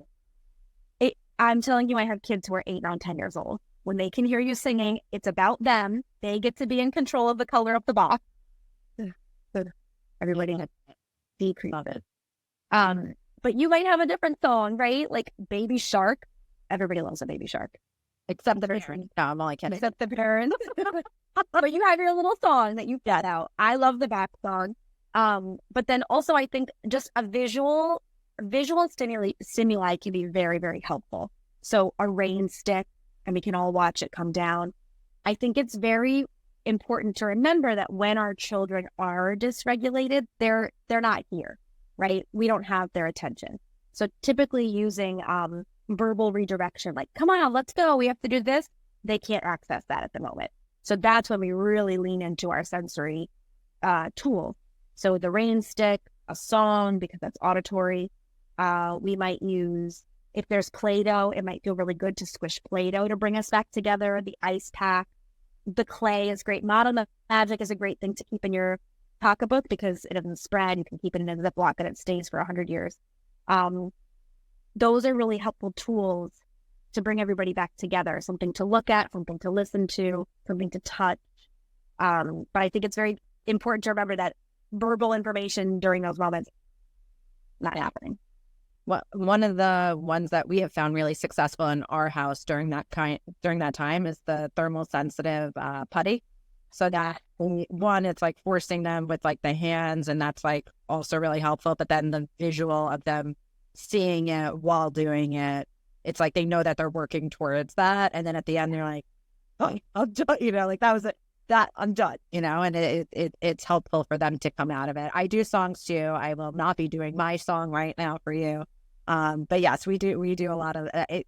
it. I'm telling you, I have kids who are 8, 9, 10 years old. When they can hear you singing, it's about them. They get to be in control of the color of the box. Everybody had decreased it. But you might have a different song, right? Like Baby Shark. Everybody loves a Baby Shark. Except the parents. No, I'm only kidding. Except the parents. But you have your little song that you get out. I love the back song. But then also I think just a visual stimuli can be very, very helpful. So a rain stick, and we can all watch it come down. I think it's very important to remember that when our children are dysregulated, they're not here, right? We don't have their attention. So typically using verbal redirection, like, come on, let's go, we have to do this. They can't access that at the moment. So that's when we really lean into our sensory tools. So the rain stick, a song, because that's auditory. We might use, if there's Play-Doh, it might feel really good to squish Play-Doh to bring us back together. The ice pack, the clay is great. Modern Magic is a great thing to keep in your pocketbook because it doesn't spread. You can keep it in a Ziploc and it stays for 100 years. Those are really helpful tools to bring everybody back together. Something to look at, something to listen to, something to touch. But I think it's very important to remember that verbal information during those moments not happening. Well, one of the ones that we have found really successful in our house during that time is the thermal-sensitive putty. So that one, it's like forcing them with like the hands, and that's like also really helpful. But then the visual of them seeing it while doing it, it's like they know that they're working towards that, and then at the end they're like, "Oh, I'm done," like that was it. That I'm done, and it's helpful for them to come out of it. I do songs too. I will not be doing my song right now for you. But yes, we do a lot of it.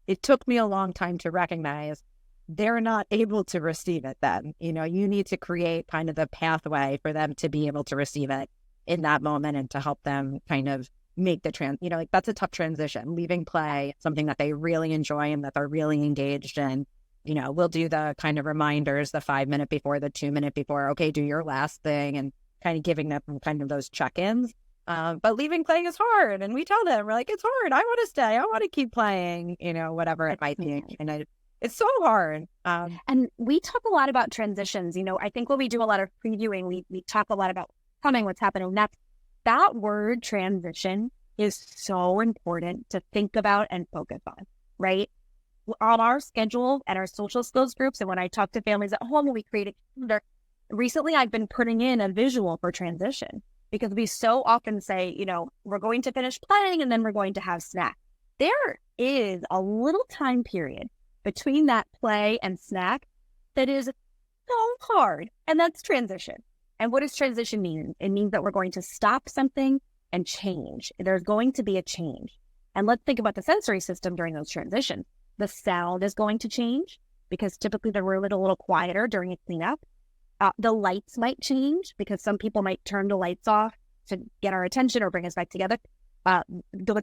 It took me a long time to recognize they're not able to receive it then. You need to create kind of the pathway for them to be able to receive it in that moment and to help them kind of make the like that's a tough transition, leaving play, something that they really enjoy and that they're really engaged in. We'll do the kind of reminders, the 5 minute before, the 2 minute before, okay, do your last thing, and kind of giving them kind of those check-ins. But leaving playing is hard. And we tell them, we're like, it's hard. I want to stay. I want to keep playing, whatever it might be. And it's so hard. And we talk a lot about transitions. I think when we do a lot of previewing, we talk a lot about what's happening. That word transition is so important to think about and focus on, right? On our schedule and our social skills groups, and when I talk to families at home, when we create a calendar, recently I've been putting in a visual for transition because we so often say, we're going to finish playing and then we're going to have snack. There is a little time period between that play and snack that is so hard, and that's transition. And what does transition mean? It means that we're going to stop something and change. There's going to be a change. And let's think about the sensory system during those transitions. The sound is going to change because typically the room is a little quieter during a cleanup. The lights might change because some people might turn the lights off to get our attention or bring us back together.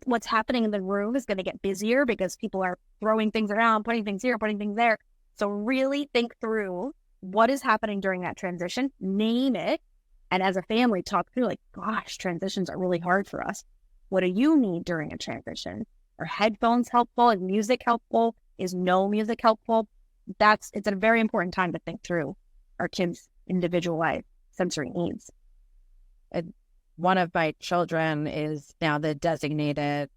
What's happening in the room is going to get busier because people are throwing things around, putting things here, putting things there. So really think through what is happening during that transition, name it, and as a family talk through like, gosh, transitions are really hard for us. What do you need during a transition? Are headphones helpful? Is music helpful? Is no music helpful? It's a very important time to think through our kids' individualized sensory needs. One of my children is now the designated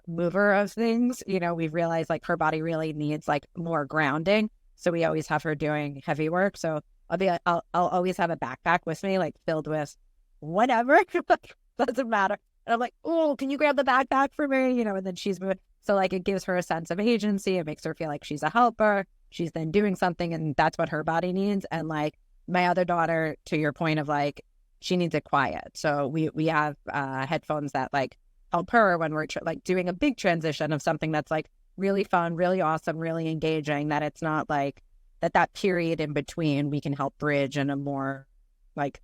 mover of things. We've realized like her body really needs like more grounding. So we always have her doing heavy work. So I'll always have a backpack with me, like filled with whatever. Doesn't matter. And I'm like, oh, can you grab the backpack for me? And then she's moving. So like it gives her a sense of agency. It makes her feel like she's a helper. She's then doing something, and that's what her body needs. And like my other daughter, to your point of like, she needs it quiet. So we have headphones that like help her when we're like doing a big transition of something that's like really fun, really awesome, really engaging, that it's not like that period in between we can help bridge in a more like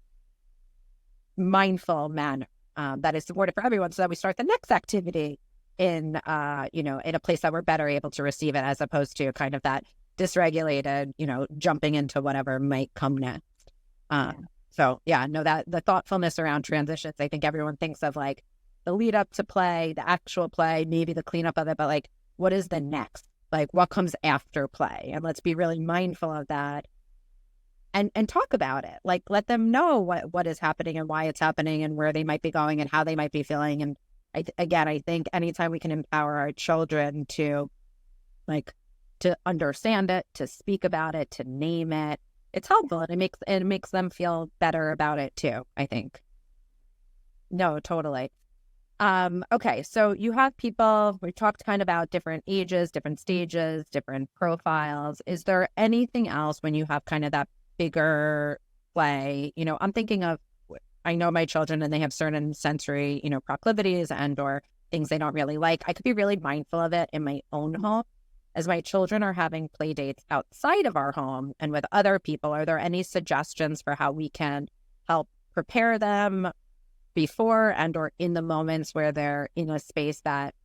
mindful manner that is supportive for everyone, so that we start the next activity in a place that we're better able to receive it, as opposed to kind of that dysregulated, jumping into whatever might come next. So yeah, no, that the thoughtfulness around transitions, I think everyone thinks of like the lead up to play, the actual play, maybe the cleanup of it, but like, what is the next? Like, what comes after play? And let's be really mindful of that and talk about it. Like, let them know what is happening and why it's happening and where they might be going and how they might be feeling. And I think anytime we can empower our children to understand it, to speak about it, to name it, it's helpful, and it makes them feel better about it too, I think. No, totally. Okay, so you have people, we talked kind of about different ages, different stages, different profiles. Is there anything else when you have kind of that bigger play? I'm thinking of, I know my children and they have certain sensory, proclivities and or things they don't really like. I could be really mindful of it in my own home. As my children are having play dates outside of our home and with other people, are there any suggestions for how we can help prepare them before and or in the moments where they're in a space that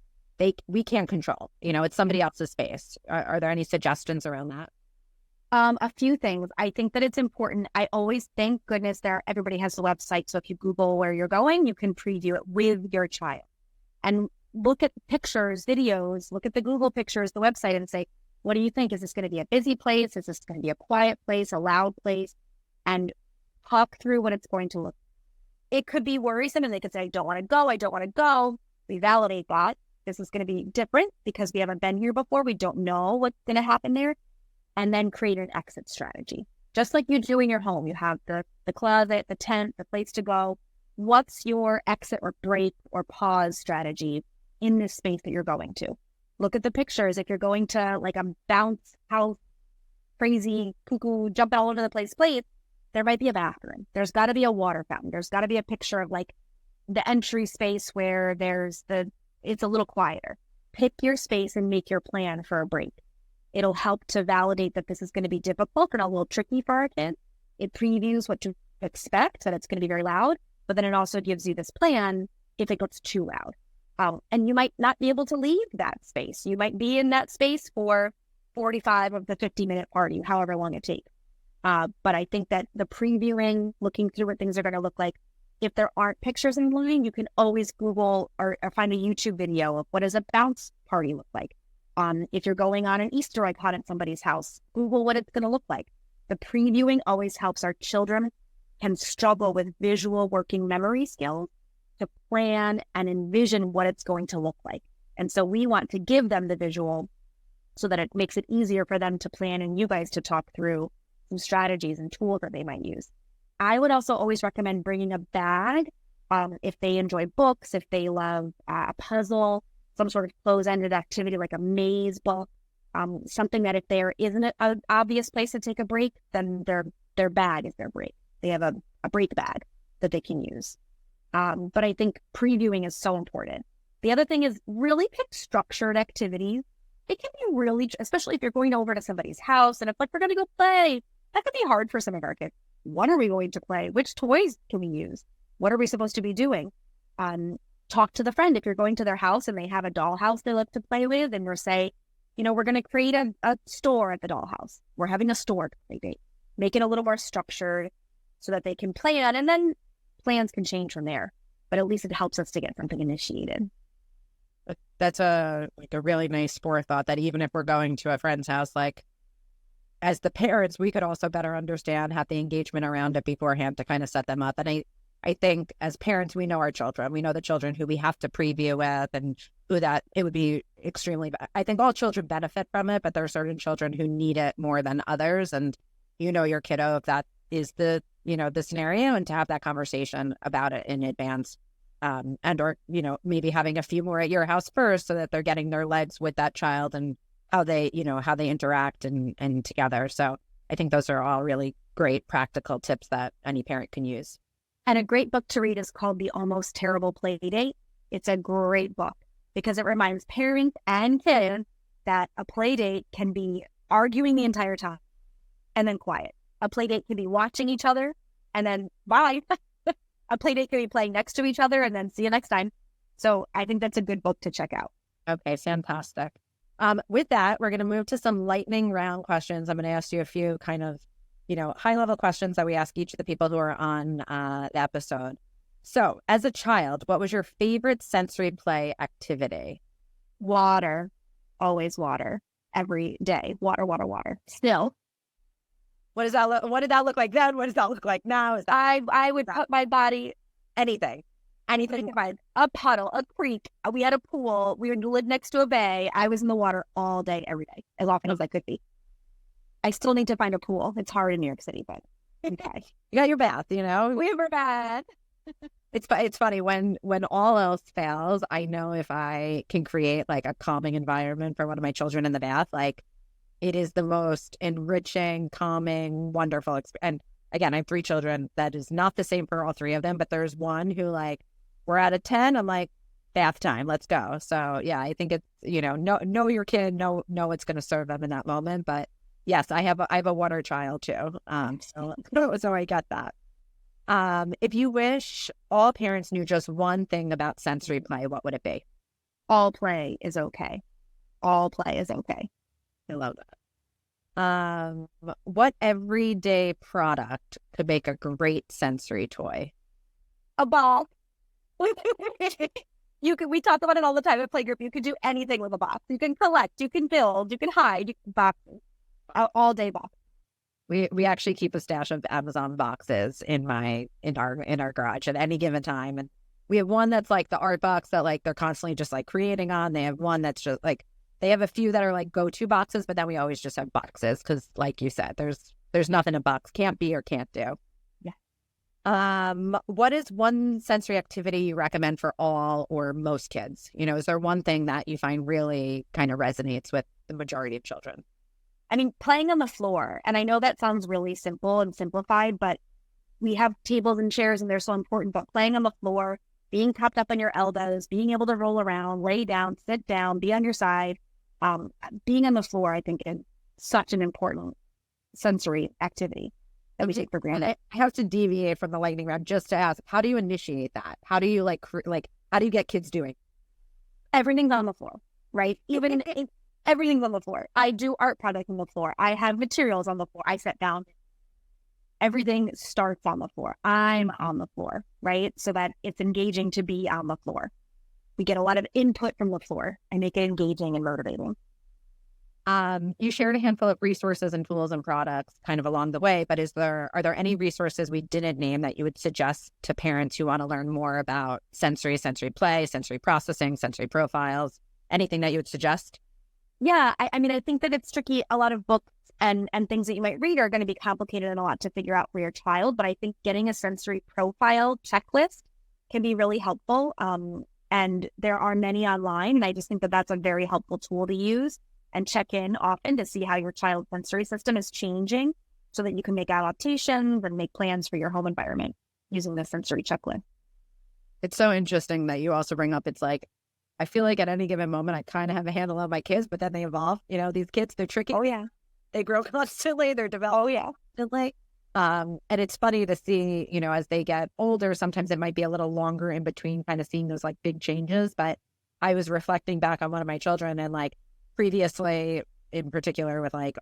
we can't control? It's somebody else's space. Are there any suggestions around that? A few things. I think that it's important. I always, thank goodness, everybody has the website. So if you Google where you're going, you can preview it with your child and look at pictures, videos, look at the Google pictures, the website, and say, what do you think? Is this going to be a busy place? Is this going to be a quiet place, a loud place? And talk through what it's going to look like. It could be worrisome, and they could say, I don't want to go. I don't want to go. We validate that. This is going to be different because we haven't been here before. We don't know what's going to happen there. And then create an exit strategy. Just like you do in your home. You have the closet, the tent, the place to go. What's your exit or break or pause strategy in this space that you're going to? Look at the pictures. If you're going to like a bounce house, crazy, cuckoo, jump all over the place, there might be a bathroom. There's got to be a water fountain. There's got to be a picture of like the entry space where it's a little quieter. Pick your space and make your plan for a break. It'll help to validate that this is going to be difficult and a little tricky for our kids. It previews what to expect, that it's going to be very loud, but then it also gives you this plan if it gets too loud. And you might not be able to leave that space. You might be in that space for 45 of the 50-minute party, however long it takes. But I think that the previewing, looking through what things are going to look like, if there aren't pictures in line, you can always Google or find a YouTube video of what does a bounce party look like. If you're going on an Easter egg hunt at somebody's house, Google what it's going to look like. The previewing always helps. Our children can struggle with visual working memory skills to plan and envision what it's going to look like. And so we want to give them the visual so that it makes it easier for them to plan and you guys to talk through some strategies and tools that they might use. I would also always recommend bringing a bag if they enjoy books, if they love a puzzle, some sort of close-ended activity like a maze book, something that if there isn't an obvious place to take a break, then their bag is their break. They have a break bag that they can use. But I think previewing is so important. The other thing is really pick structured activities. It can be really, especially if you're going over to somebody's house and it's like, we're going to go play. That could be hard for some of our kids. What are we going to play? Which toys can we use? What are we supposed to be doing? Talk to the friend. If you're going to their house and they have a dollhouse they love to play with, and we're say, we're going to create a store at the dollhouse. We're having a store play date. Make it a little more structured so that they can plan, and then plans can change from there. But at least it helps us to get something initiated. That's a really nice forethought, that even if we're going to a friend's house, like as the parents, we could also better understand, have the engagement around it beforehand to kind of set them up. And I think as parents, we know our children. We know the children who we have to preview with and who that it would be extremely, I think all children benefit from it, but there are certain children who need it more than others. And your kiddo, if that is the scenario, and to have that conversation about it in advance. And or, maybe having a few more at your house first so that they're getting their legs with that child and how they interact and together. So I think those are all really great practical tips that any parent can use. And a great book to read is called The Almost Terrible Play Date. It's a great book because it reminds parents and kids that a play date can be arguing the entire time and then quiet. A play date can be watching each other and then bye. A play date can be playing next to each other and then see you next time. So I think that's a good book to check out. Okay, fantastic. With that, we're going to move to some lightning round questions. I'm going to ask you a few kind of, high level questions that we ask each of the people who are on the episode. So as a child, what was your favorite sensory play activity? Water. Always water. Every day. Water, water, water. Still. What did that look like then? What does that look like now? I would put my body anything. A puddle, a creek. We had a pool. We lived next to a bay. I was in the water all day, every day, as often as I could be. I still need to find a pool. It's hard in New York City, but okay. You got your bath, We have our bath. It's funny when all else fails, I know if I can create like a calming environment for one of my children in the bath, like it is the most enriching, calming, wonderful experience. And again, I have 3 children. That is not the same for all 3 of them, but there's one who like, we're out of 10. I'm like, bath time, let's go. So yeah, I think it's, know your kid, know what's going to serve them in that moment. But yes, I have a water child too. So I get that. If you wish all parents knew just one thing about sensory play, what would it be? All play is okay. All play is okay. I love that. What everyday product could make a great sensory toy? A ball. We talk about it all the time at playgroup. You could do anything with a box. You can collect, you can build, you can hide, boxes. All day box. We actually keep a stash of Amazon boxes in our garage at any given time. And we have one that's like the art box that like they're constantly just like creating on. They have one that's just like, they have a few that are like go-to boxes, but then we always just have boxes because like you said, there's nothing a box can't be or can't do. Yeah. What is one sensory activity you recommend for all or most kids? Is there one thing that you find really kind of resonates with the majority of children? I mean, playing on the floor. And I know that sounds really simple and simplified, but we have tables and chairs and they're so important. But playing on the floor, being propped up on your elbows, being able to roll around, lay down, sit down, be on your side, being on the floor, I think is such an important sensory activity that we take for granted. I have to deviate from the lightning round just to ask, how do you initiate that? How do you how do you get kids doing? Everything's on the floor, right? Even everything's on the floor. I do art product on the floor. I have materials on the floor. I sit down. Everything starts on the floor. I'm on the floor, right? So that it's engaging to be on the floor. We get a lot of input from the floor and make it engaging and motivating. You shared a handful of resources and tools and products kind of along the way, but are there any resources we didn't name that you would suggest to parents who want to learn more about sensory play, sensory processing, sensory profiles, anything that you would suggest? Yeah, I mean, I think that it's tricky. A lot of books and things that you might read are going to be complicated and a lot to figure out for your child. But I think getting a sensory profile checklist can be really helpful. And there are many online. And I just think that that's a very helpful tool to use and check in often to see how your child's sensory system is changing so that you can make adaptations and make plans for your home environment using the sensory checklist. It's so interesting that you also bring up, it's like, I feel like at any given moment, I kind of have a handle on my kids, but then they evolve. These kids, they're tricky. Oh, yeah. They grow constantly. They're developing. Oh, yeah. Constantly. And it's funny to see, as they get older, sometimes it might be a little longer in between kind of seeing those like big changes. But I was reflecting back on one of my children and like previously, in particular with like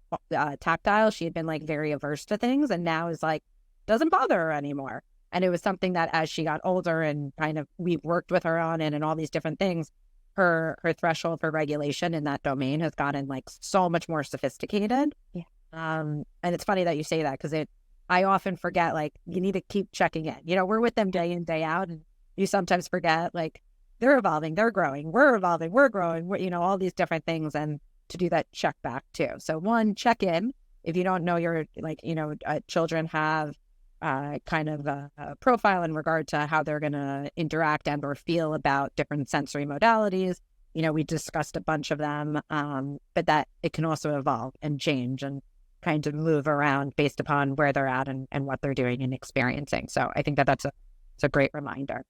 tactile, she had been like very averse to things and now is like, doesn't bother her anymore. And it was something that as she got older and kind of we've worked with her on it and all these different things, her threshold for regulation in that domain has gotten like so much more sophisticated. Yeah. And it's funny that you say that because I often forget, like, you need to keep checking in. We're with them day in, day out. And you sometimes forget, like, they're evolving, they're growing, we're evolving, we're growing, all these different things. And to do that check back too. So one, check in. If you don't know your, children have kind of a profile in regard to how they're going to interact and or feel about different sensory modalities. We discussed a bunch of them, but that it can also evolve and change and kind of move around based upon where they're at and what they're doing and experiencing. So I think that's a great reminder.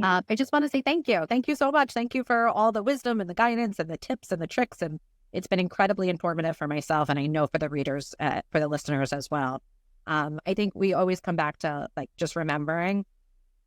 I just want to say thank you. Thank you so much. Thank you for all the wisdom and the guidance and the tips and the tricks. And it's been incredibly informative for myself. And I know for the readers, for the listeners as well. I think we always come back to like just remembering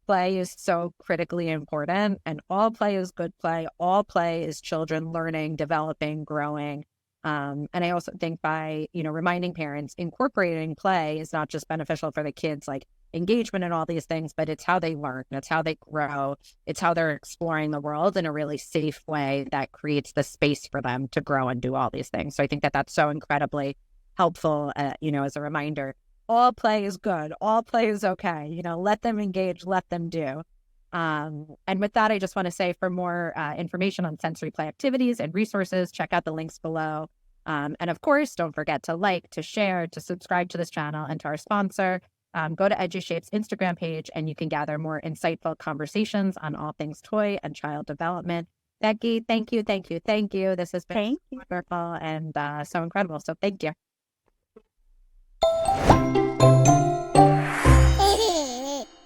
play is so critically important, and all play is good play. All play is children learning, developing, growing. And I also think by, reminding parents, incorporating play is not just beneficial for the kids, like engagement and all these things, but it's how they learn, it's how they grow, it's how they're exploring the world in a really safe way that creates the space for them to grow and do all these things. So I think that that's so incredibly helpful, as a reminder. All play is good. All play is okay. Let them engage, let them do. And with that, I just want to say, for more information on sensory play activities and resources, check out the links below. And of course, don't forget to like, to share, to subscribe to this channel and to our sponsor. Go to Edushape's Instagram page and you can gather more insightful conversations on all things toy and child development. Becky, thank you. This has been wonderful and so incredible. So thank you.